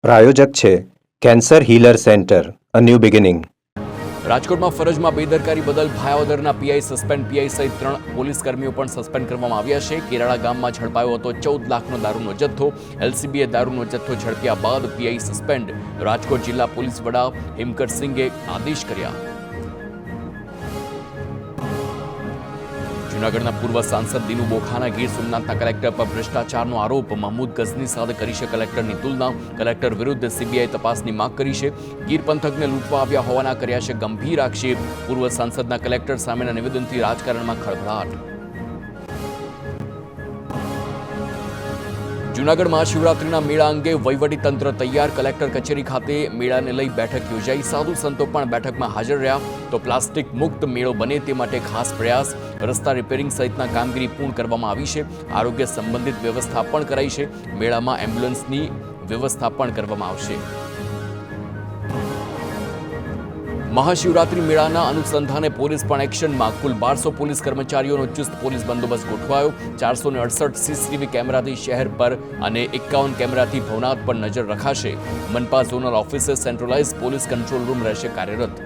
પ્રાયોજક છે cancer healer centre a new beginning. રાજકોટમાં ફરજમાં બેદરકારી બદલ ભાયાવદરના પીઆઈ સસ્પેન્ડ, પીઆઈ સહિત 3 પોલીસ કર્મીઓ પણ સસ્પેન્ડ કરવામાં આવ્યા છે. કેરાળા ગામમાં ઝડપાયો હતો 14 લાખનો દારૂનો જથ્થો. એલસીબીએ દારૂનો જથ્થો ઝડપ્યા બાદ પીઆઈ સસ્પેન્ડ. રાજકોટ જિલ્લા પોલીસ વડા હિમકરસિંઘે આદેશ કર્યા. જૂનાગઢના પૂર્વ સાંસદ દિનુ બોખાના ગીર સોમનાથના કલેક્ટર પર ભ્રષ્ટાચારનો આરોપ. મહમૂદ ગઝની સાથે કરી છે કલેક્ટરની તુલના. કલેક્ટર વિરુદ્ધ સીબીઆઈ તપાસની માંગ કરી છે. ગીર પંથકને લૂંટવા આવ્યા હોવાના કર્યા છે ગંભીર આક્ષેપ. પૂર્વ સાંસદના કલેક્ટર સામેના નિવેદનથી રાજકારણમાં ખળભળાટ. જૂનાગઢ મહાશિવરાત્રિના મેળા અંગે વહીવટી તંત્ર તૈયાર. કલેક્ટર કચેરી ખાતે મેળાને લઈ બેઠક યોજાઈ. સાધુ સંતો પણ બેઠકમાં હાજર રહ્યા. તો પ્લાસ્ટિક મુક્ત મેળો બને તે માટે ખાસ પ્રયાસ. રસ્તા રિપેરિંગ સહિતના કામગીરી પૂર્ણ કરવામાં આવી છે. આરોગ્ય સંબંધિત વ્યવસ્થા પણ કરાઈ છે. મેળામાં એમ્બ્યુલન્સની વ્યવસ્થા પણ કરવામાં આવશે. મહાશિવરાત્રી મેળાના અનુસંધાને પોલીસ પણ એક્શનમાં. કુલ 1200 પોલીસ કર્મચારીઓનો ચુસ્ત પોલીસ બંદોબસ્ત ગોઠવાયો. 468 સીસીટીવી કેમેરાથી શહેર પર અને 51 કેમેરાથી ભવનાથ પર નજર રખાશે. મનપા ઝોનલ ઓફિસે સેન્ટ્રલાઇઝ પોલીસ કંટ્રોલ રૂમ રહેશે કાર્યરત.